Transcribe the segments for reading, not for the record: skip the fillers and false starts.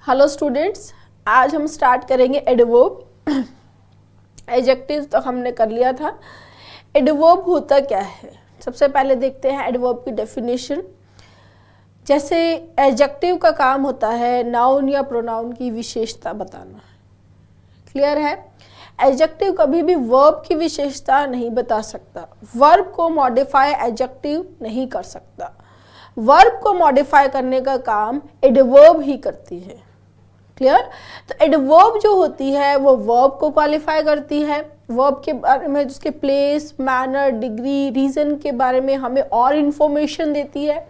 Hello students, आज हम start करेंगे एडवर्ब। एडजेक्टिव तो हमने कर लिया था। एडवर्ब होता क्या है, सबसे पहले देखते हैं एडवर्ब की डेफिनेशन। जैसे एडजेक्टिव का काम होता है नाउन या प्रोनाउन की विशेषता बताना। क्लियर है? एडजेक्टिव कभी भी वर्ब की विशेषता नहीं बता सकता। वर्ब को मॉडिफाई एडजेक्टिव नहीं कर सकता। वर्ब को मॉडिफाई करने का काम एडवर्ब ही करती है। क्लियर? तो एडवर्ब जो होती है वो वर्ब को क्वालिफाई करती है। वर्ब के बारे में उसके प्लेस, मैनर, डिग्री, रीजन के बारे में हमें और इंफॉर्मेशन देती है।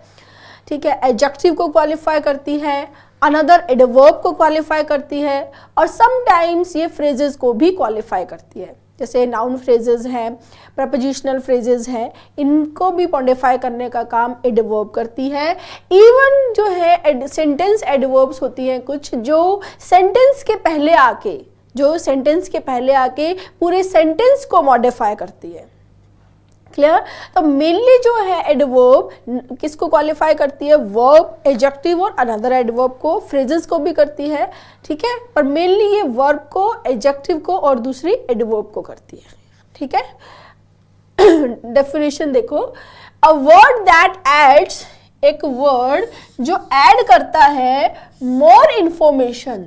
ठीक है, एडजेक्टिव को क्वालिफाई करती है, अनदर एडवर्ब को क्वालिफाई करती है, और समटाइम्स ये फ्रेजेस को भी क्वालिफाई करती है। जैसे नाउन फ्रेजेस हैं, प्रपोजिशनल फ्रेजेस हैं, इनको भी मॉडिफाई करने का काम एडवर्ब करती है। इवन जो है सेंटेंस एडवर्ब्स होती हैं कुछ, जो सेंटेंस के पहले आके पूरे सेंटेंस को मॉडिफाई करती है। क्लियर? तो मेनली जो है एडवर्ब किसको क्वालिफाई करती है? वर्ब, एडजेक्टिव और अनदर एडवर्ब को, फ्रेजेस को भी करती है। ठीक है, पर मेनली ये वर्ब को, एडजेक्टिव को और दूसरी एडवर्ब को करती है। ठीक है, डेफिनेशन देखो। अ वर्ड दैट एड्स, एक वर्ड जो ऐड करता है more information.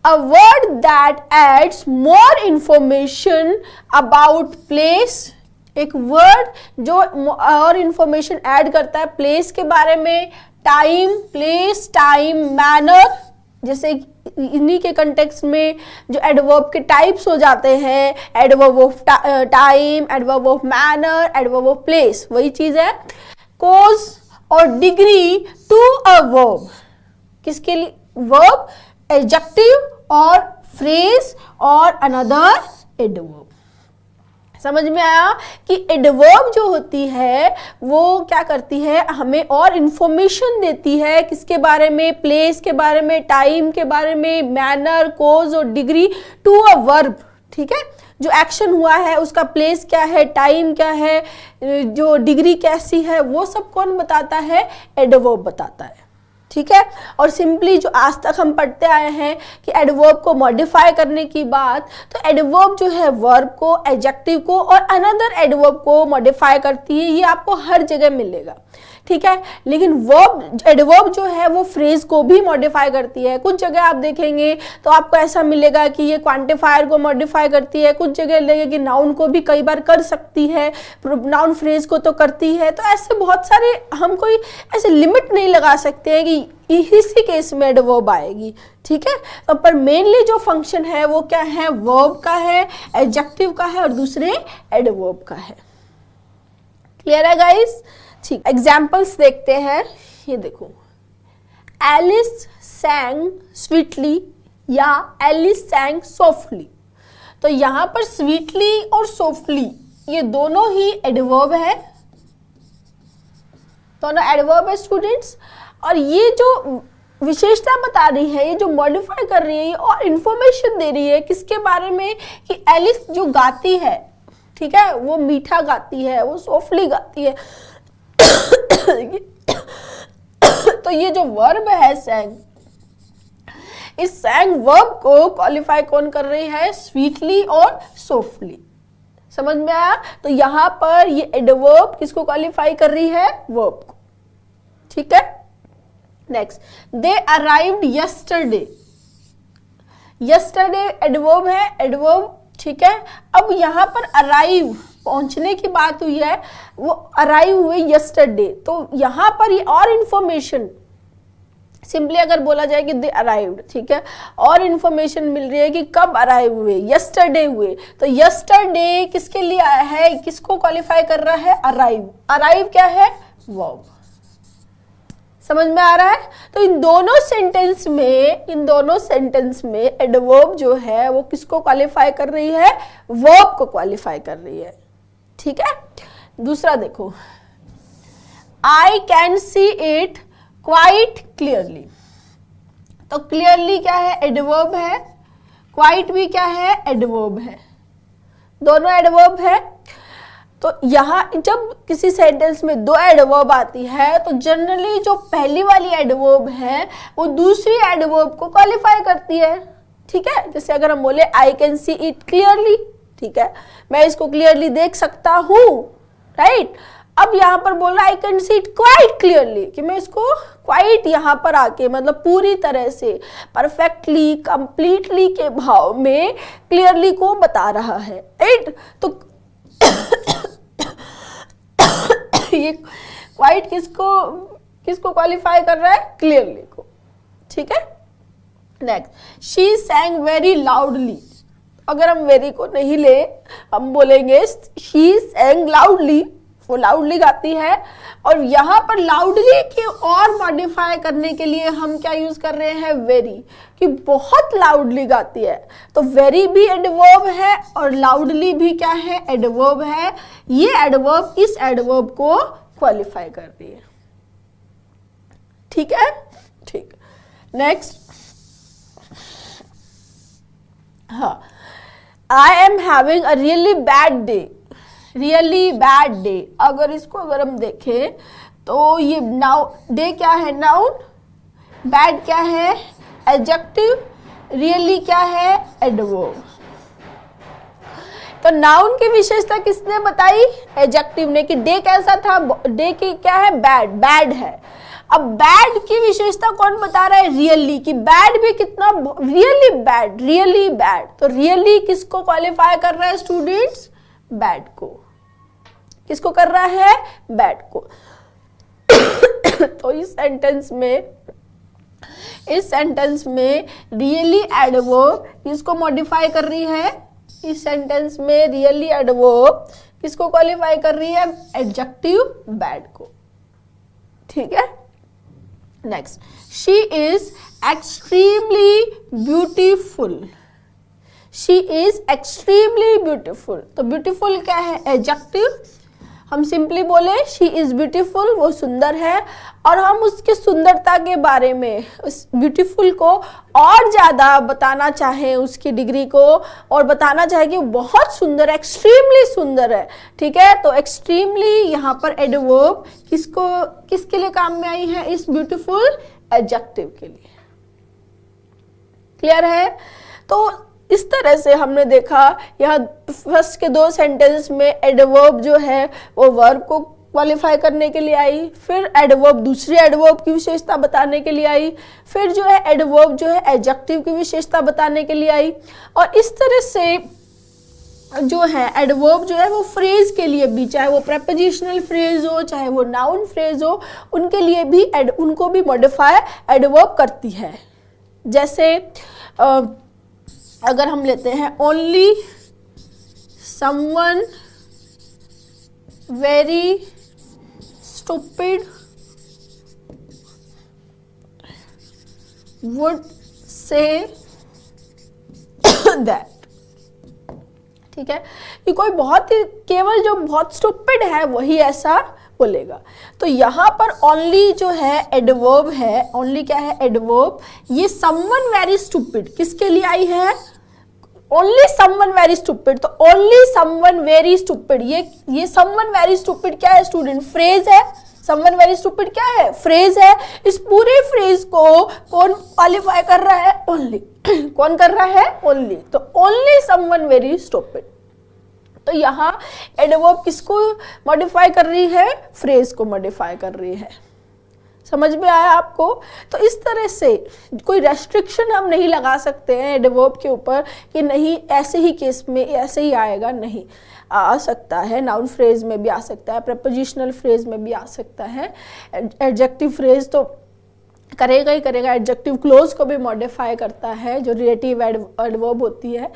A word that adds more information about place, एक वर्ड जो और इंफॉर्मेशन ऐड करता है प्लेस के बारे में, टाइम, प्लेस, टाइम, मैनर। जैसे इन्हीं के कंटेक्स्ट में जो एडवर्ब के टाइप्स हो जाते हैं, adverb of time, adverb of manner, adverb of place, वही चीज है। कोज और डिग्री टू अ वर्ब, किसके लिए? वर्ब, एडजेक्टिव और फ्रेज और अनदर एडवर्ब। समझ में आया कि एडवर्ब जो होती है वो क्या करती है? हमें और इंफॉर्मेशन देती है, किसके बारे में? प्लेस के बारे में, टाइम के बारे में, मैनर, कोज और डिग्री टू अ वर्ब। ठीक है, जो एक्शन हुआ है उसका प्लेस क्या है, टाइम क्या है, जो डिग्री कैसी है, वो सब कौन बताता है? एडवर्ब बताता है। ठीक है, और सिंपली जो आज तक हम पढ़ते आए हैं कि एडवर्ब को मॉडिफाई करने की बात, तो एडवर्ब जो है वर्ब को, एडजेक्टिव को और अनदर एडवर्ब को मॉडिफाई करती है। ये आपको हर जगह मिलेगा। ठीक है, लेकिन वर्ब, एडवर्ब जो है वो फ्रेज को भी मॉडिफाई करती है। कुछ जगह आप देखेंगे तो आपको ऐसा मिलेगा कि ये क्वांटिफायर को मॉडिफाई करती है, कुछ जगह लगेगा कि नाउन को भी कई बार कर सकती है, नाउन फ्रेज को तो करती है। तो ऐसे बहुत सारे, हम कोई ऐसे लिमिट नहीं लगा सकते हैं कि इसी केस में एडवर्ब आएगी। ठीक है, पर मेनली जो फंक्शन है वो क्या है? वर्ब का है, एडजेक्टिव का है और दूसरे एडवर्ब का है। क्लियर है गाइस? ठीक, एग्जाम्पल्स देखते हैं। ये देखो, एलिस सैंग स्वीटली या एलिस सैंग सॉफ्टली। तो यहां पर स्वीटली और सॉफ्टली ये दोनों ही एडवर्ब है, दोनों एडवर्ब है स्टूडेंट्स। और ये जो विशेषता बता रही है, ये जो मॉडिफाई कर रही है और इंफॉर्मेशन दे रही है किसके बारे में? कि एलिस जो गाती है, ठीक है, वो मीठा गाती है, वो सॉफ्टली गाती है। तो ये जो वर्ब है सैंग, इस सैंग वर्ब को क्वालिफाई कौन कर रही है? स्वीटली और सॉफ्टली। समझ में आया? तो यहां पर ये एडवर्ब किसको क्वालिफाई कर रही है? वर्ब को। ठीक है, नेक्स्ट, दे अराइव्ड यस्टरडे। यस्टरडे एडवर्ब है, एडवर्ब। ठीक है, अब यहां पर अराइव, पहुंचने की बात हुई है, वो अराइव हुए यस्टरडे। तो यहां पर ये और इंफॉर्मेशन, सिंपली अगर बोला जाए कि दे अराइव्ड, ठीक है, और इंफॉर्मेशन मिल रही है कि कब अराइव हुए? यस्टरडे हुए। तो यस्टरडे किसके लिए आया है? किसको क्वालिफाई कर रहा है? अराइव। अराइव क्या है? वर्ब। समझ में आ रहा है? तो इन दोनों सेंटेंस में एडवर्ब जो है वो किसको क्वालिफाई कर रही है? वर्ब को क्वालिफाई कर रही है। ठीक है, दूसरा देखो, I can see it quite clearly. तो क्लियरली क्या है? एडवर्ब है। क्वाइट भी क्या है? एडवर्ब है। दोनों एडवर्ब है। तो यहाँ जब किसी सेंटेंस में दो एडवर्ब आती है तो जनरली जो पहली वाली एडवर्ब है वो दूसरी एडवर्ब को क्वालिफाई करती है, ठीक है। जैसे अगर हम बोले I can see it clearly, ठीक है, मैं इसको क्लियरली देख सकता हूँ, राइट। अब यहाँ पर बोल रहा I can see it quite clearly, कि मैं इसको क्वाइट यहाँ पर आके मतलब पूरी तरह से परफेक्टली कंप्लीटली के भाव में क्लियरली को बता रहा है, राइट। तो ये क्वाइट किसको क्वालिफाई कर रहा है? क्लियरली को, ठीक है। Next, she सैंग very loudly. अगर हम वेरी को नहीं ले, हम बोलेंगे शी सैंग लाउडली, वो लाउडली गाती है। और यहाँ पर लाउडली की और मॉडिफाई करने के लिए हम क्या यूज कर रहे हैं? वेरी, कि बहुत लाउडली गाती है। तो वेरी भी एडवर्ब है और लाउडली भी क्या है? एडवर्ब है। ये एडवर्ब इस एडवर्ब को क्वालिफाई कर रही है, ठीक है, ठीक। नेक्स्ट, हाँ, I am having a really bad day. Really bad day, अगर हम देखें तो ये नाउन, डे क्या है? नाउन, बैड क्या है? एडजेक्टिव, रियली क्या है? एडवर्ब। तो नाउन की विशेषता किसने बताई? एडजेक्टिव ने, कि डे कैसा था? डे की क्या है? बैड, बैड है। अब बैड की विशेषता कौन बता रहा है? रियली, कि बैड भी कितना? Really bad, really bad. तो रियली किसको क्वालिफाई कर रहा है स्टूडेंट्स? बैड को। किसको कर रहा है? बैड को। तो इस सेंटेंस में रियली एडवर्ब किसको मॉडिफाई कर रही है? इस सेंटेंस में रियली एडवर्ब किसको क्वालिफाई कर रही है? एडजेक्टिव बैड को, ठीक है। Next, she is extremely beautiful. She is extremely beautiful. तो ब्यूटीफुल क्या है? एडजेक्टिव। हम सिंपली बोले शी इज ब्यूटीफुल, वो सुंदर है। और हम उसकी सुंदरता के बारे में, उस ब्यूटीफुल को और ज्यादा बताना चाहें, उसकी डिग्री को और बताना चाहें कि वो बहुत सुंदर है, एक्सट्रीमली सुंदर है, ठीक है। तो एक्सट्रीमली यहाँ पर एडवर्ब किसके लिए काम में आई है? इस ब्यूटीफुल एडजेक्टिव के लिए। क्लियर है? तो इस तरह से हमने देखा यहाँ फर्स्ट के दो सेंटेंस में एडवर्ब जो है वो वर्ब को क्वालिफाई करने के लिए आई, फिर एडवर्ब दूसरी एडवर्ब की विशेषता बताने के लिए आई, फिर जो है एडवर्ब जो है एडजेक्टिव की विशेषता बताने के लिए आई। और इस तरह से जो है एडवर्ब जो है वो फ्रेज के लिए भी, चाहे वो प्रेपोजिशनल फ्रेज हो चाहे वो नाउन फ्रेज हो, उनके लिए भी उनको भी मॉडिफाई एडवर्ब करती है। जैसे अगर हम लेते हैं only someone very stupid would say that, ठीक है। कि कोई बहुत ही, केवल जो बहुत स्टूपिड है वही ऐसा बोलेगा। तो यहाँ पर ओनली जो है एडवर्ब है, ओनली क्या है? एडवर्ब। ये समवन वेरी स्टूपिड किसके लिए आई है? Only someone very stupid. तो ओनली समवन वेरी स्टूपिड, ये समवन वेरी स्टूपिड क्या है स्टूडेंट? फ्रेज है। समवन वेरी स्टूपिड क्या है? फ्रेज है। इस पूरे फ्रेज को कौन क्वालिफाई कर रहा है? ओनली। कौन कर रहा है? ओनली। तो ओनली समवन वेरी स्टूपिड। तो यहाँ एडवर्ब किसको मॉडिफाई कर रही है? फ्रेज को मॉडिफाई कर रही है। समझ में आया आपको? तो इस तरह से कोई रेस्ट्रिक्शन हम नहीं लगा सकते हैं एडवर्ब के ऊपर कि नहीं ऐसे ही केस में ऐसे ही आएगा, नहीं, आ सकता है। नाउन फ्रेज में भी आ सकता है, प्रेपोजिशनल फ्रेज में भी आ सकता है। एडजेक्टिव फ्रेज तो करेगा ही करेगा, एडजेक्टिव क्लोज को भी मॉडिफाई करता है जो रिलेटिव एडवर्ब होती है,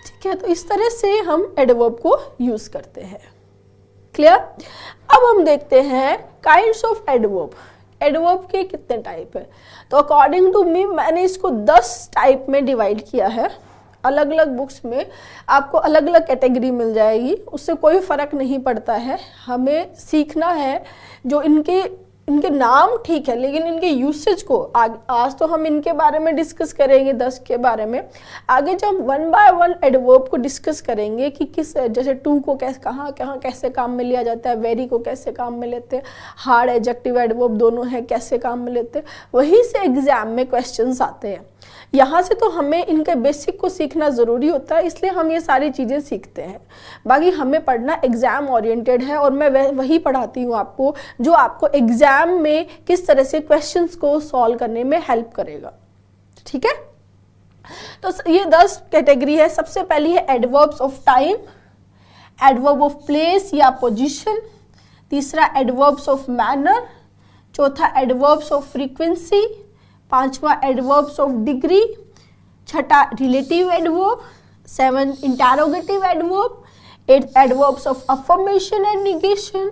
ठीक है। तो इस तरह से हम एडवर्ब को यूज करते हैं। क्लियर? अब हम देखते हैं काइंड्स ऑफ एडवर्ब। एडवर्ब के कितने टाइप है? तो अकॉर्डिंग टू मी मैंने इसको 10 टाइप में डिवाइड किया है। अलग अलग बुक्स में आपको अलग अलग कैटेगरी मिल जाएगी, उससे कोई फर्क नहीं पड़ता है। हमें सीखना है जो इनके इनके नाम ठीक है, लेकिन इनके यूसेज को आज तो हम इनके बारे में डिस्कस करेंगे 10 के बारे में। आगे जब हम 1 बाय 1 एडवर्ब को डिस्कस करेंगे कि किस, जैसे टू को कैसे कहाँ कहाँ कैसे काम में लिया जाता है, वेरी को कैसे काम में लेते हैं, हार्ड एडजेक्टिव एडवर्ब दोनों है कैसे काम में लेते हैं, वहीं से एग्जाम में क्वेश्चंस आते हैं। यहाँ से तो हमें इनके बेसिक को सीखना ज़रूरी होता है, इसलिए हम ये सारी चीज़ें सीखते हैं। बाकी हमें पढ़ना एग्ज़ाम ओरिएंटेड है, और मैं वही पढ़ाती हूँ आपको जो आपको एग्ज़ाम में किस तरह से क्वेश्चंस को सॉल्व करने में हेल्प करेगा। ठीक है, तो ये 10 कैटेगरी है। सबसे पहली है adverbs of time, adverb of place या पोजीशन, तीसरा एडवर्ब्स ऑफ मैनर, चौथा एडवर्ब्स ऑफ फ्रीक्वेंसी, पांचवा एडवर्ब्स ऑफ डिग्री, छठा relative adverb, 7 interrogative adverb, 8 adverbs of affirmation and negation,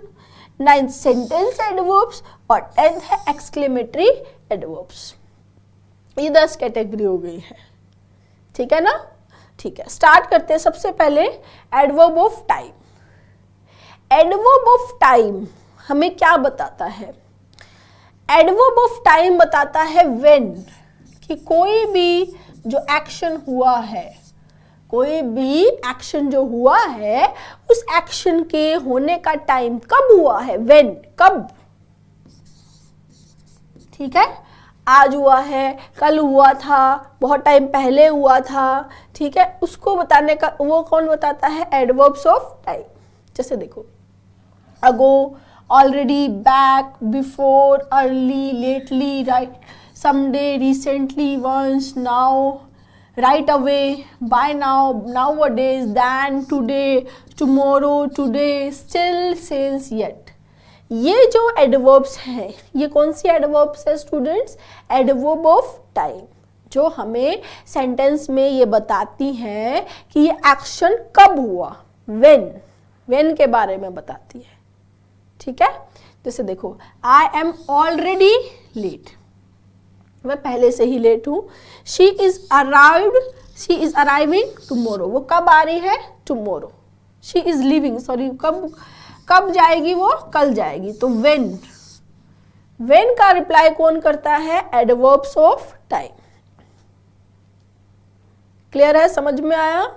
9 sentence adverbs, और 10th है एक्सक्लेमेटरी एडवर्ब्स। ये 10 कैटेगरी हो गई है। ठीक है ना, ठीक है, स्टार्ट करते हैं। सबसे पहले adverb of time. Adverb of time हमें क्या बताता है? एडवर्ब ऑफ टाइम बताता है व्हेन, कि कोई भी जो एक्शन हुआ है, कोई भी एक्शन जो हुआ है, उस एक्शन के होने का टाइम कब हुआ है, व्हेन, कब। ठीक है, आज हुआ है, कल हुआ था, बहुत टाइम पहले हुआ था। ठीक है, उसको बताने का वो कौन बताता है? Adverbs of time. जैसे देखो, अगो, already, back, before, early, lately, right, someday, recently, once, now, right away, by now, nowadays, then, today, tomorrow, today, still, since, yet। ये जो एडवर्ब्स हैं, ये कौन सी एडवर्ब्स है स्टूडेंट्स? एडवर्ब ऑफ टाइम, जो हमें सेंटेंस में ये बताती हैं कि ये एक्शन कब हुआ, व्हेन के बारे में बताती है। ठीक है, जैसे देखो, आई एम ऑलरेडी लेट, मैं पहले से ही लेट हूं। शी इज अराइविंग टुमारो, वो कब आ रही है? Tomorrow. She is living, sorry, कब जाएगी वो? कल जाएगी। तो व्हेन का रिप्लाई कौन करता है? Adverbs of time. क्लियर है, समझ में आया?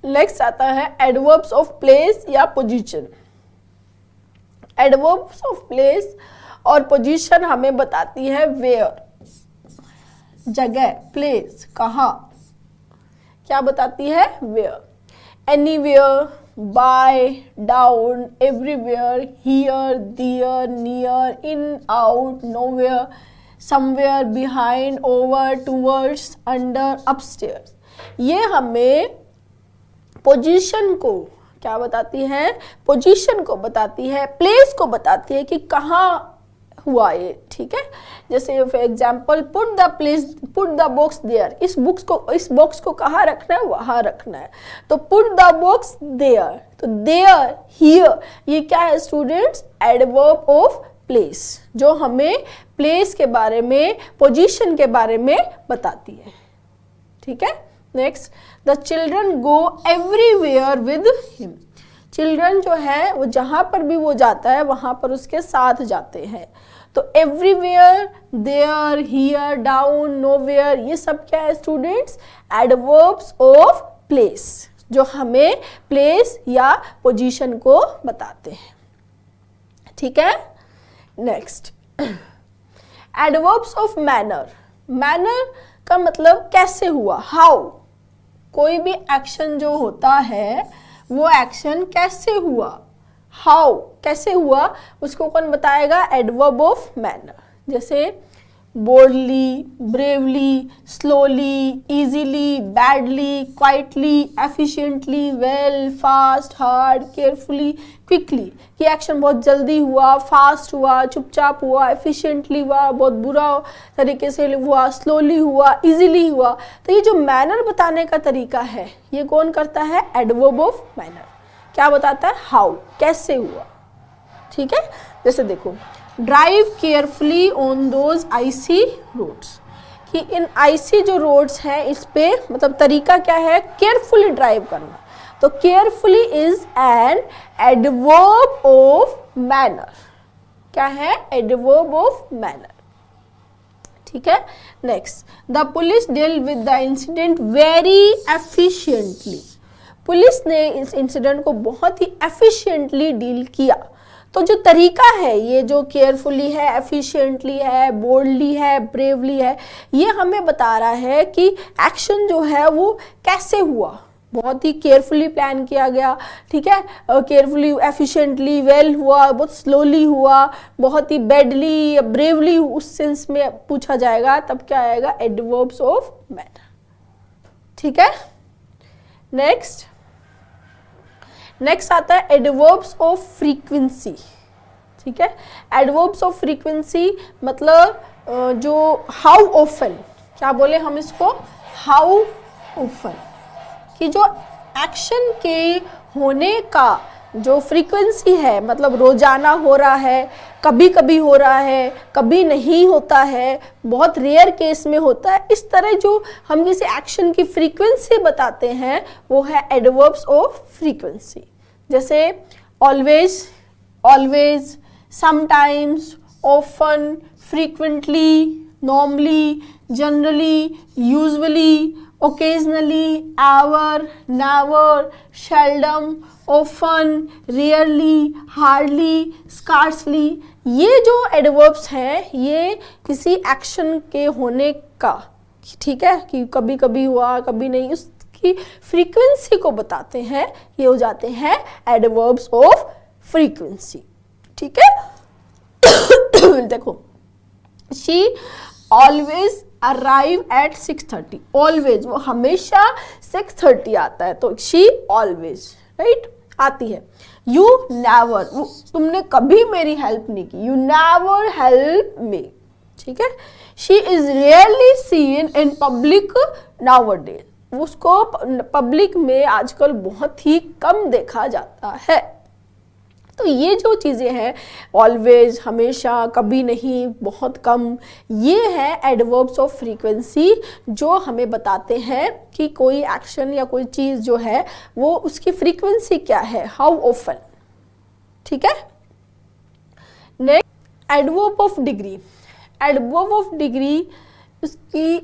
नेक्स्ट आता है एडवर्ब्स ऑफ प्लेस या पोजीशन। एडवर्ब्स ऑफ प्लेस और पोजीशन हमें बताती है वेयर, जगह, प्लेस, कहाँ। क्या बताती है? Where, anywhere, by, down, everywhere, here, there, near, in, out, nowhere, somewhere, behind, over, towards, under, upstairs. ये हमें पोजीशन को क्या बताती है? पोजीशन को बताती है, प्लेस को बताती है कि कहाँ हुआ ये। ठीक है, जैसे for example, put the box there, इस बॉक्स को कहाँ रखना है? वहां रखना है। तो पुट द बॉक्स देयर, तो देयर, हियर, ये क्या है स्टूडेंट्स? एडवर्ब ऑफ प्लेस, जो हमें प्लेस के बारे में, पोजीशन के बारे में बताती है। ठीक है, next, the children go everywhere with him. Children जो है वो जहां पर भी वो जाता है वहां पर उसके साथ जाते हैं। तो everywhere, there, here, down, nowhere, ये सब क्या है स्टूडेंट्स? एडवर्ब्स ऑफ प्लेस, जो हमें प्लेस या पोजीशन को बताते हैं। ठीक है, next, adverbs of manner. Manner का मतलब कैसे हुआ, हाउ। कोई भी एक्शन जो होता है वो एक्शन कैसे हुआ, हाउ, कैसे हुआ, उसको कौन बताएगा? Adverb of manner. जैसे boldly, bravely, slowly, easily, badly, quietly, efficiently, well, fast, hard, carefully, quickly. ये एक्शन बहुत जल्दी हुआ, फास्ट हुआ, चुपचाप हुआ, एफिशिएंटली हुआ, बहुत बुरा तरीके से हुआ, स्लोली हुआ, इजीली हुआ। तो ये जो मैनर बताने का तरीका है ये कौन करता है? Adverb of manner. क्या बताता है? हाउ, कैसे हुआ। ठीक है, जैसे देखो, drive carefully on those icy roads. कि इन आईसी जो रोड्स हैं इस पे मतलब तरीका क्या है, केयरफुली ड्राइव करना। तो carefully is an adverb of manner. क्या है? Adverb of manner. ठीक है। Next, the police deal with the incident very efficiently. Police ने इस इंसिडेंट को बहुत ही एफिशिएंटली डील किया। तो जो तरीका है, ये जो केयरफुली है, एफिशिएंटली है, बोल्डली है, ब्रेवली है, ये हमें बता रहा है कि एक्शन जो है वो कैसे हुआ। बहुत ही केयरफुली प्लान किया गया, ठीक है, केयरफुली, एफिशिएंटली, वेल हुआ, बहुत स्लोली हुआ, बहुत ही बैडली, ब्रेवली, उस सेंस में पूछा जाएगा, तब क्या आएगा? Adverbs of manner. ठीक है। नेक्स्ट आता है एडवर्ब्स ऑफ फ्रीक्वेंसी। ठीक है। एडवर्ब्स ऑफ फ्रीक्वेंसी मतलब जो हाउ ऑफन, क्या बोले हम इसको? हाउ ऑफन, कि जो एक्शन के होने का जो फ्रीक्वेंसी है, मतलब रोजाना हो रहा है, कभी कभी हो रहा है, कभी नहीं होता है, बहुत रेयर केस में होता है, इस तरह जो हम किसी एक्शन की फ्रीक्वेंसी बताते हैं वो है एडवर्ब्स ऑफ फ्रीक्वेंसी। जैसे always, always, sometimes, often, frequently, normally, generally, usually, occasionally, ever, never, seldom, often, rarely, hardly, scarcely, ये जो एडवर्ब्स हैं ये किसी एक्शन के होने का, ठीक है, कि कभी कभी हुआ कभी नहीं, उसकी फ्रीक्वेंसी को बताते हैं, ये हो जाते हैं एडवर्ब्स ऑफ फ्रीक्वेंसी। ठीक है। देखो, she always arrive at 6:30, always, वो हमेशा 6:30 आता है, तो शी ऑलवेज, राइट, आती है। यू नेवर, वो तुमने कभी मेरी हेल्प नहीं की, यू नेवर हेल्प मी। ठीक है। She is rarely seen in public nowadays, उसको पब्लिक में आजकल बहुत ही कम देखा जाता है। तो ये जो चीज़ें हैं, ऑलवेज, हमेशा, कभी नहीं, बहुत कम, ये है एडवर्ब्स ऑफ फ्रीक्वेंसी जो हमें बताते हैं कि कोई एक्शन या कोई चीज़ जो है वो उसकी फ्रीक्वेंसी क्या है, हाउ ऑफन। ठीक है। Next, adverb of degree. Adverb of degree उसकी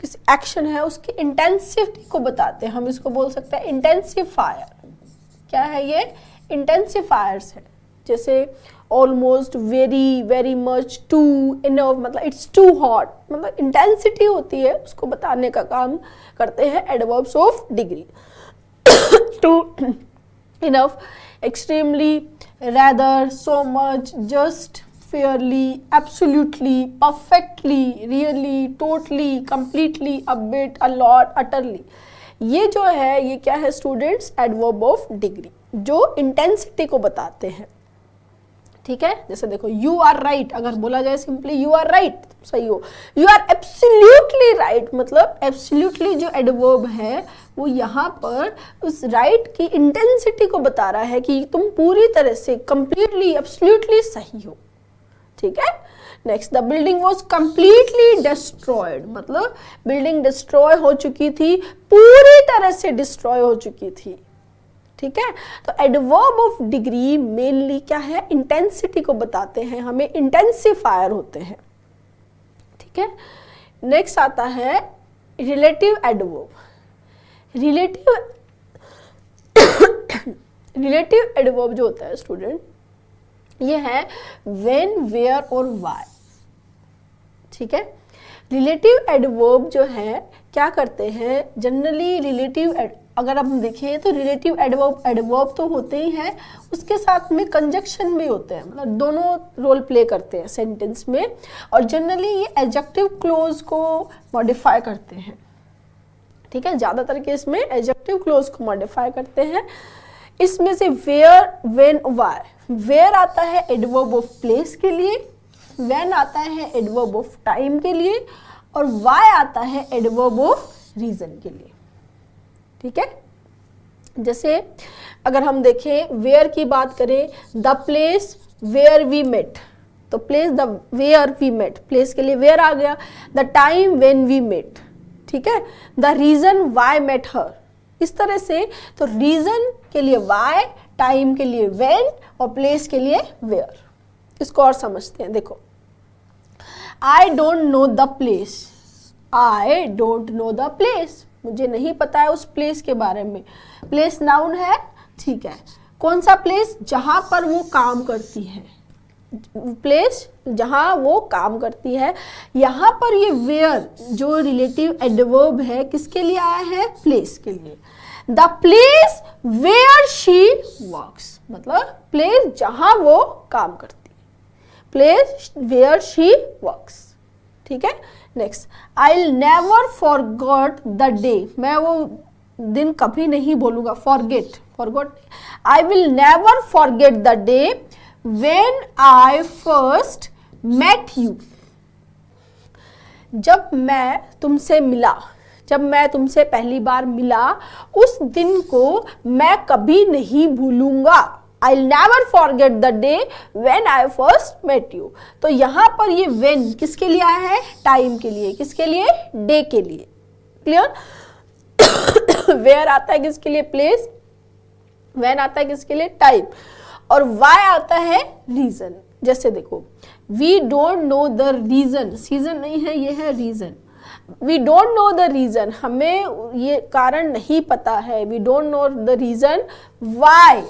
किसी एक्शन है उसकी इंटेंसिटी को बताते हैं, हम इसको बोल सकते हैं इंटेंसिफायर। क्या है ये? इंटेंसिफायर्स है। जैसे almost, very, very much, too, enough, मतलब इट्स टू हॉट, मतलब इंटेंसिटी होती है, उसको बताने का काम करते हैं adverbs of degree. Too, enough, extremely, rather, so much, just, fairly, absolutely, perfectly, really, totally, completely, a bit, a lot, utterly, ये जो है ये क्या है स्टूडेंट्स? एडवर्ब ऑफ डिग्री जो इंटेंसिटी को बताते हैं। ठीक है। जैसे देखो, यू आर राइट, अगर बोला जाए सिंपली यू आर राइट, सही हो। यू आर एब्सोल्युटली राइट, मतलब एब्सोल्युटली जो एडवर्ब है वो यहाँ पर उस राइट की इंटेंसिटी को बता रहा है कि तुम पूरी तरह से कंप्लीटली, एब्सोल्युटली सही हो। ठीक है। Next, the building was completely destroyed, मतलब बिल्डिंग डिस्ट्रॉय हो चुकी थी, पूरी तरह से डिस्ट्रॉय हो चुकी थी। ठीक है। तो एडवर्ब ऑफ डिग्री मेनली क्या है? इंटेंसिटी को बताते हैं, हमें इंटेंसिफायर होते हैं। ठीक है। नेक्स्ट आता है रिलेटिव एडवर्ब। रिलेटिव एडवर्ब जो होता है स्टूडेंट, ये है व्हेन, वेयर और व्हाई। ठीक है। रिलेटिव एडवर्ब जो है क्या करते हैं? जनरली रिलेटिव, अगर हम देखें तो रिलेटिव एडवर्ब तो होते ही हैं, उसके साथ में कंजक्शन भी होते हैं, मतलब दोनों रोल प्ले करते हैं सेंटेंस में, और जनरली ये एडजेक्टिव क्लोज को मॉडिफाई करते हैं। ठीक है। ज़्यादातर केस में एडजेक्टिव क्लोज को मॉडिफाई करते हैं। इसमें से वेयर, व्हेन, व्हाई। वेयर आता है एडवर्ब ऑफ प्लेस के लिए, व्हेन आता है एडवर्ब ऑफ टाइम के लिए, और व्हाई आता है एडवर्ब ऑफ रीजन के लिए। ठीक है। जैसे अगर हम देखें वेयर की बात करें, the place where we met, तो place the where we met, place के लिए वेयर आ गया, the time when we met, ठीक है, the reason why met her, इस तरह से। तो रीजन के लिए व्हाई, टाइम के लिए व्हेन और प्लेस के लिए वेयर। इसको और समझते हैं, देखो I don't know the place, I don't know the place, मुझे नहीं पता है उस प्लेस के बारे में। प्लेस नाउन है, ठीक है, कौन सा प्लेस, जहां पर वो काम करती है, प्लेस जहां वो काम करती है। यहां पर ये वेयर जो रिलेटिव एडवर्ब है किसके लिए आया है, प्लेस के लिए। The place where she works, मतलब प्लेस जहां वो काम करती है, प्लेस वेयर शी वर्क्स, ठीक है। Next, I never forgot the day, मैं वो दिन कभी नहीं भूलूंगा, forget, forgot, I will never forget the day when I first met you, जब मैं तुमसे मिला, जब मैं तुमसे पहली बार मिला, उस दिन को मैं कभी नहीं भूलूंगा। I'll never forget the day when I first met you। तो यहां पर ये when किसके लिए आया है, टाइम के लिए, किसके लिए, डे के लिए, क्लियर। where आता है किसके लिए, प्लेस, when आता है किसके लिए, टाइम, और why आता है रीजन। जैसे देखो, we don't know the reason, season नहीं है, ये है reason. We don't know the reason, हमें ये कारण नहीं पता है, we don't know the reason why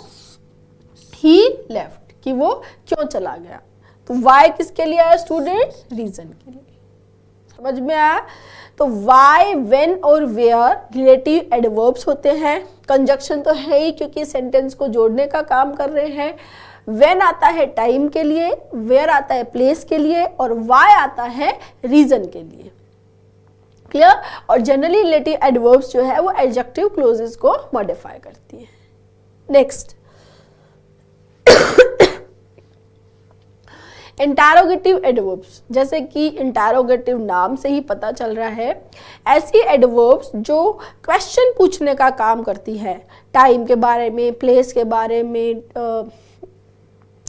he left, कि वो क्यों चला गया। तो why किसके लिए आया स्टूडेंट, रीजन के लिए, समझ में आया। तो why, when और where रिलेटिव एडवर्ब्स होते हैं। कंजक्शन तो है ही क्योंकि सेंटेंस को जोड़ने का काम कर रहे हैं। when आता है टाइम के लिए, where आता है प्लेस के लिए, और why आता है रीजन के लिए, क्लियर। और जनरली रिलेटिव एडवर्ब्स जो है वो एडजेक्टिव क्लोजेस को मॉडिफाई करती है। नेक्स्ट, इंटरोगेटिव एडवर्ब्स, जैसे कि इंटरोगेटिव नाम से ही पता चल रहा है, ऐसी एडवर्ब्स जो क्वेश्चन पूछने का काम करती है, टाइम के बारे में, प्लेस के बारे में,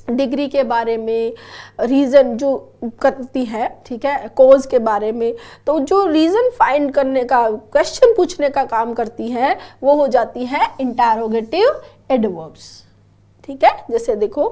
डिग्री के बारे में, रीज़न जो करती है, ठीक है, कोज के बारे में। तो जो रीज़न फाइंड करने का, क्वेश्चन पूछने का काम करती है, वो हो जाती है इंटरोगेटिव एडवर्ब्स, ठीक है। जैसे देखो,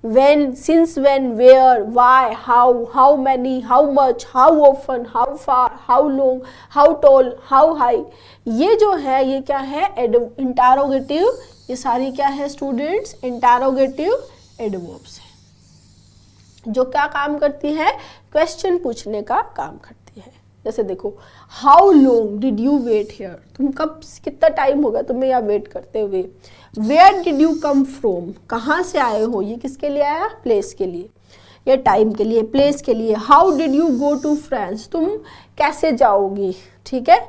when, since when, where, why, how many, how much, how often, how far, how long, how tall, how high, ये जो है ये क्या है, इंटरोगेटिव, ये सारी क्या है स्टूडेंट्स, इंटरोगेटिव एडवर्ब्स है, जो क्या काम करती है, क्वेश्चन पूछने का काम करती है। जैसे देखो, how long did you wait here, तुम कब, कितना टाइम होगा तुम्हें यहाँ वेट करते हुए। Where did you come from, कहाँ से आए हो, ये किसके लिए आया, प्लेस के लिए, ये टाइम के लिए, प्लेस के लिए। How did you go to France, तुम कैसे जाओगी, ठीक है।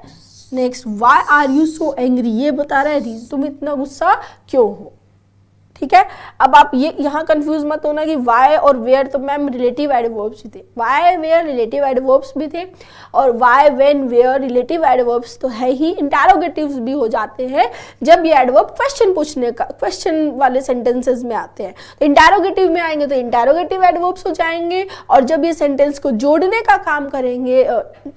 Next, why are you so angry, ये बता रहा है तुम इतना गुस्सा क्यों हो, ठीक है। अब आप ये यहाँ कंफ्यूज मत होना कि वाई और वेयर तो मैम रिलेटिव एडवर्ब्स भी थे, वाई वेयर रिलेटिव एडवर्ब्स भी थे, और why when where relative adverbs तो है ही, इंटरोगेटिव्स भी हो जाते हैं जब ये एडवर्ब क्वेश्चन पूछने का, क्वेश्चन वाले सेंटेंसेस में आते हैं। तो इंटरोगेटिव में आएंगे तो इंटरोगेटिव एडवर्ब्स हो जाएंगे, और जब ये सेंटेंस को जोड़ने का काम करेंगे,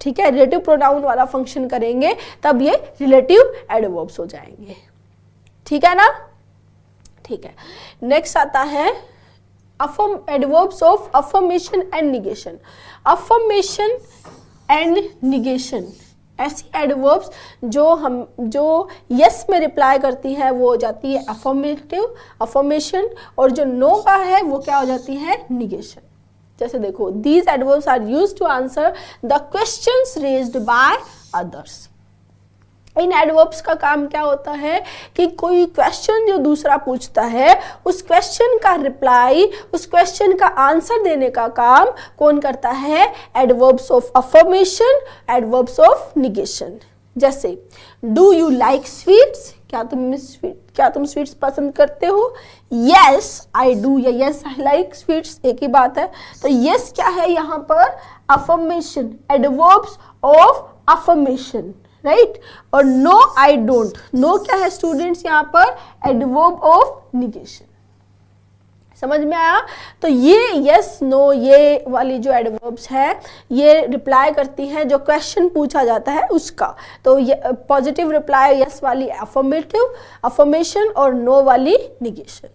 ठीक है, रिलेटिव प्रोनाउन वाला फंक्शन करेंगे, तब ये रिलेटिव एडवर्ब्स हो जाएंगे, ठीक है ना, ठीक है। नेक्स्ट आता है adverbs of affirmation and negation. Affirmation and negation, ऐसी एडवर्ब्स जो यस में रिप्लाई करती है वो हो जाती है अफर्मेटिव, अफर्मेशन, और जो नो का है वो क्या हो जाती है, निगेशन। जैसे देखो, these adverbs are used to answer the questions raised by others. इन एडवर्ब्स का काम क्या होता है कि कोई क्वेश्चन जो दूसरा पूछता है, उस क्वेश्चन का रिप्लाई, उस क्वेश्चन का आंसर देने का काम कौन करता है, adverbs of affirmation, adverbs of negation. जैसे, डू यू लाइक स्वीट्स, क्या तुम स्वीट्स पसंद करते हो। यस आई डू या यस आई लाइक स्वीट्स एक ही बात है। तो यस क्या है यहाँ पर, affirmation, adverbs of affirmation, right. और नो आई डोंट, नो क्या है स्टूडेंट्स यहाँ पर, एडवर्ब ऑफ निगेशन, समझ में आया? तो ये यस नो ये वाली जो एडवर्ब्स है ये रिप्लाई करती हैं जो क्वेश्चन पूछा जाता है उसका। तो ये पॉजिटिव रिप्लाई यस वाली अफर्मेटिव अफर्मेशन और नो वाली negation.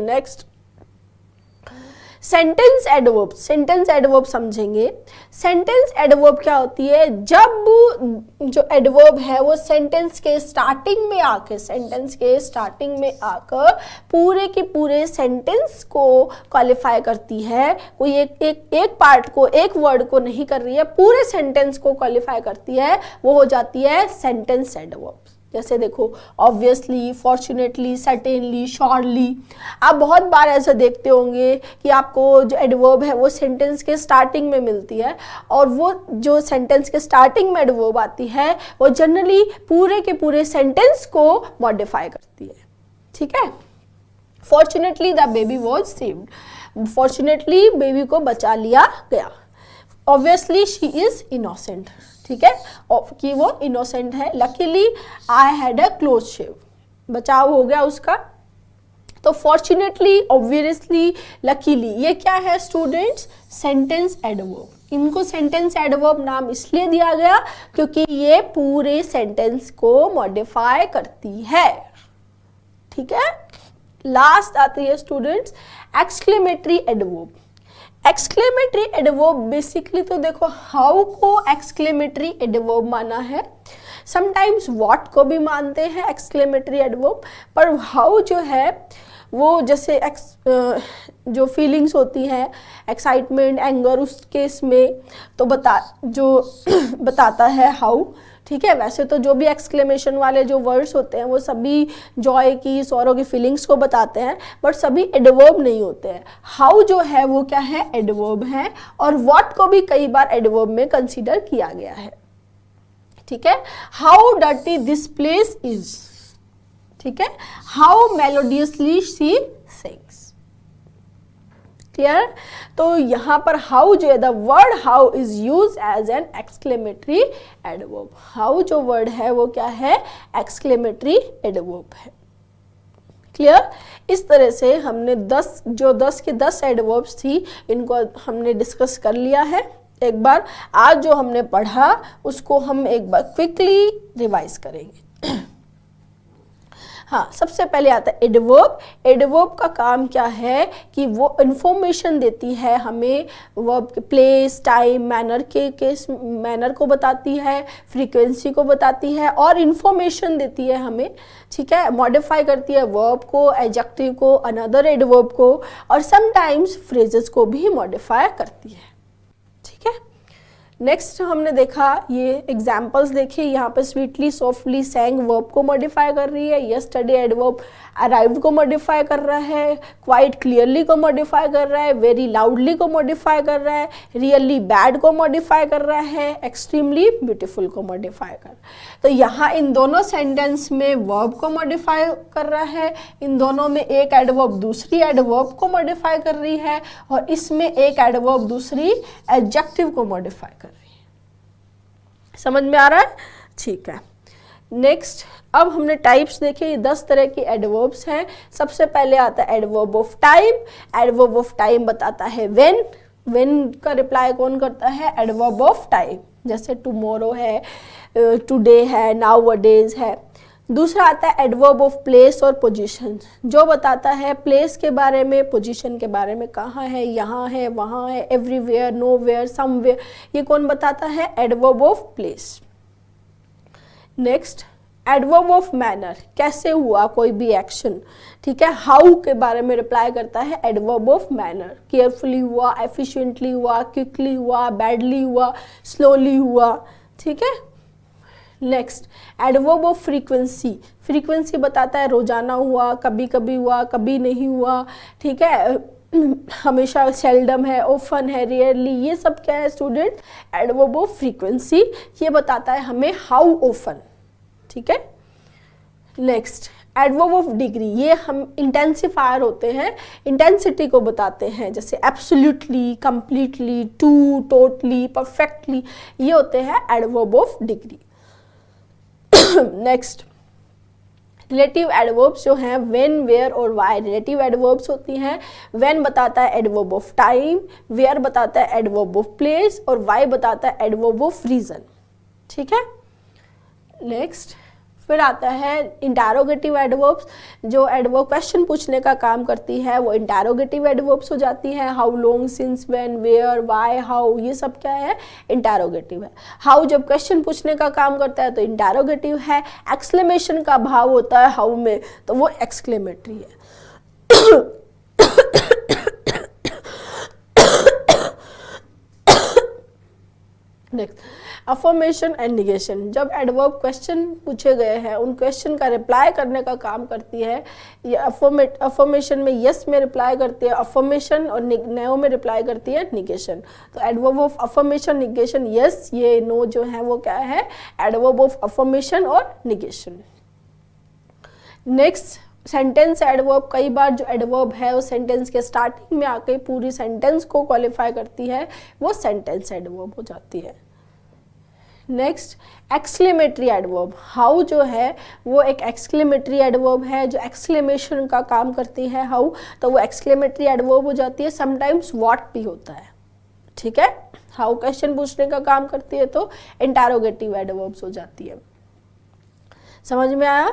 Next sentence adverb. Sentence adverb समझेंगे। सेंटेंस एडवर्ब क्या होती है? जब जो एडवर्ब है वो सेंटेंस के स्टार्टिंग में आकर पूरे के पूरे सेंटेंस को क्वालिफाई करती है। कोई एक पार्ट को, एक वर्ड को नहीं कर रही है, पूरे सेंटेंस को क्वालिफाई करती है, वो हो जाती है सेंटेंस एडवर्ब। जैसे देखो ऑब्वियसली, फॉर्चुनेटली, सर्टेनली, श्योरली। आप बहुत बार ऐसा देखते होंगे कि आपको जो एडवर्ब है वो सेंटेंस के स्टार्टिंग में मिलती है, और वो जो सेंटेंस के स्टार्टिंग में एडवर्ब आती है वो जनरली पूरे के पूरे सेंटेंस को मॉडिफाई करती है। ठीक है? Fortunately the baby was saved. Fortunately baby को बचा लिया गया। Obviously she is innocent. ठीक है? कि वो इनोसेंट है। Luckily I had a close shave. बचाव हो गया उसका। तो फॉर्चुनेटली, ऑब्वियसली, लकीली, ये क्या है स्टूडेंट्स? Sentence adverb. इनको सेंटेंस एडवर्ब नाम इसलिए दिया गया क्योंकि ये पूरे सेंटेंस को मॉडिफाई करती है। ठीक है? लास्ट आती है students exclamatory adverb. Exclamatory adverb basically तो देखो हाउ को एक्सक्लेमेटरी एडवर्ब माना है। समटाइम्स व्हाट को भी मानते हैं एक्सक्लेमेटरी एडवर्ब, पर हाउ जो है वो जैसे जो फीलिंग्स होती हैं, एक्साइटमेंट, एंगर, उस केस में तो बताता है हाउ। ठीक है? वैसे तो जो भी एक्सक्लेमेशन वाले जो वर्ड्स होते हैं वो सभी जॉय की, सॉरो की फीलिंग्स को बताते हैं, बट सभी एडवर्ब नहीं होते हैं। हाउ जो है वो क्या है? एडवर्ब है। और व्हाट को भी कई बार एडवर्ब में कंसीडर किया गया है। ठीक है? How dirty this place is. ठीक है? How melodiously she sings. Clear? तो यहां पर हाउ जो है, the word how is use as an exclamatory adverb. How जो वर्ड है वो क्या है? एक्सक्लेमेटरी एडवर्ब है। क्लियर? इस तरह से हमने 10 के 10 एडवर्ब्स थी, इनको हमने डिस्कस कर लिया है। एक बार आज जो हमने पढ़ा उसको हम एक बार क्विकली रिवाइज करेंगे। हाँ, सबसे पहले आता है एडवर्ब। एडवर्ब का काम क्या है कि वो इंफॉर्मेशन देती है हमें वर्ब के प्लेस, टाइम, मैनर को बताती है, फ्रीक्वेंसी को बताती है और इंफॉर्मेशन देती है हमें। ठीक है? मॉडिफाई करती है वर्ब को, एडजेक्टिव को, अनदर एडवर्ब को, और समटाइम्स फ्रेजेस को भी मॉडिफाई करती है। ठीक है? नेक्स्ट हमने देखा, ये एग्जाम्पल्स देखे, यहाँ पे स्वीटली, सॉफ्टली, सैंग वर्ब को मॉडिफाई कर रही है। यस्टरडे एडवर्ब अराइव्ड को मॉडिफाई कर रहा है। क्वाइट क्लियरली को मॉडिफाई कर रहा है। वेरी लाउडली को मॉडिफाई कर रहा है। रियली बैड को मॉडिफाई कर रहा है। एक्सट्रीमली ब्यूटीफुल को मॉडिफाई कर। तो यहाँ इन दोनों सेंटेंस में वर्ब को मॉडिफाई कर रहा है। इन दोनों में एक एडवर्ब दूसरी एडवर्ब को मॉडिफाई कर रही है, और इसमें एक एडवर्ब दूसरी एडजेक्टिव को मॉडिफाई कर रही है। समझ में आ रहा है? ठीक है। नेक्स्ट अब हमने टाइप्स देखे। ये 10 तरह की एडवर्ब्स हैं। सबसे पहले आता है adverb of time. Adverb of time बताता है व्हेन। व्हेन का रिप्लाई कौन करता है? Adverb of time. जैसे टुमारो है, टुडे है, नाउअडेज है। दूसरा आता है एडवर्ब ऑफ प्लेस और पोजीशन, जो बताता है प्लेस के बारे में, पोजीशन के बारे में, कहाँ है, यहाँ है, वहाँ है, एवरीवेयर, नोवेयर, समवेयर। ये कौन बताता है? Adverb of place. Next adverb of manner, कैसे हुआ कोई भी एक्शन। ठीक है? हाउ के बारे में रिप्लाई करता है एडवर्ब ऑफ मैनर। केयरफुली हुआ, एफिशिएंटली हुआ, क्विकली हुआ, बैडली हुआ, स्लोली हुआ। ठीक है? Next adverb of frequency. Frequency बताता है रोजाना हुआ, कभी कभी हुआ, कभी नहीं हुआ। ठीक है? हमेशा, सेल्डम है, ओफन है, रेयरली। ये सब क्या है स्टूडेंट? Adverb of frequency. ये बताता है हमें हाउ ओफन। ठीक है? Next adverb of degree. ये हम इंटेंसिफायर होते हैं, इंटेंसिटी को बताते हैं, जैसे absolutely, completely, too, totally, perfectly. ये होते हैं adverb of degree. Next relative adverbs जो हैं व्हेन, वेयर और व्हाई रिलेटिव एडवर्ब्स होती हैं। व्हेन बताता है एडवर्ब ऑफ टाइम, वेयर बताता है एडवर्ब ऑफ प्लेस और व्हाई बताता है एडवर्ब ऑफ रीजन। ठीक है, नेक्स्ट फिर आता है इंटरोगेटिव एडवर्ब्स। जो एडवर्ब क्वेश्चन पूछने का काम करती है वो इंटरोगेटिव एडवर्ब्स हो जाती हैं। How long, since, when, where, why, how, ये सब क्या है, इंटरोगेटिव है। हाउ जब क्वेश्चन पूछने का काम करता है तो इंटरोगेटिव है। एक्सक्लेमेशन का भाव होता है हाउ में, तो वो एक्सक्लेमेटरी है। Next affirmation and negation. जब एडवर्ब क्वेश्चन पूछे गए हैं उन क्वेश्चन का रिप्लाई करने का काम करती है। ये अफर्मेशन में यस में रिप्लाई करती है अफर्मेशन और नो में रिप्लाई करती है निगेशन। तो adverb of affirmation, negation, yes, ये नो जो है वो क्या है, एडवर्ब ऑफ अफर्मेशन और निगेशन। Next sentence adverb. कई बार जो एडवर्ब है वो सेंटेंस के स्टार्टिंग में आके पूरी सेंटेंस को क्वालिफाई करती है, वो सेंटेंस एडवर्ब हो जाती है। Next exclamatory adverb. हाउ जो है वो एक एक्सक्लेमेटरी एडवर्ब है जो एक्सक्लेमेशन का काम करती है हाउ, तो वो एक्सक्लेमेटरी एडवर्ब हो जाती है। समटाइम्स व्हाट भी होता है। ठीक है, हाउ क्वेश्चन पूछने का काम करती है तो इंटरोगेटिव एडवर्ब्स हो जाती है। समझ में आया?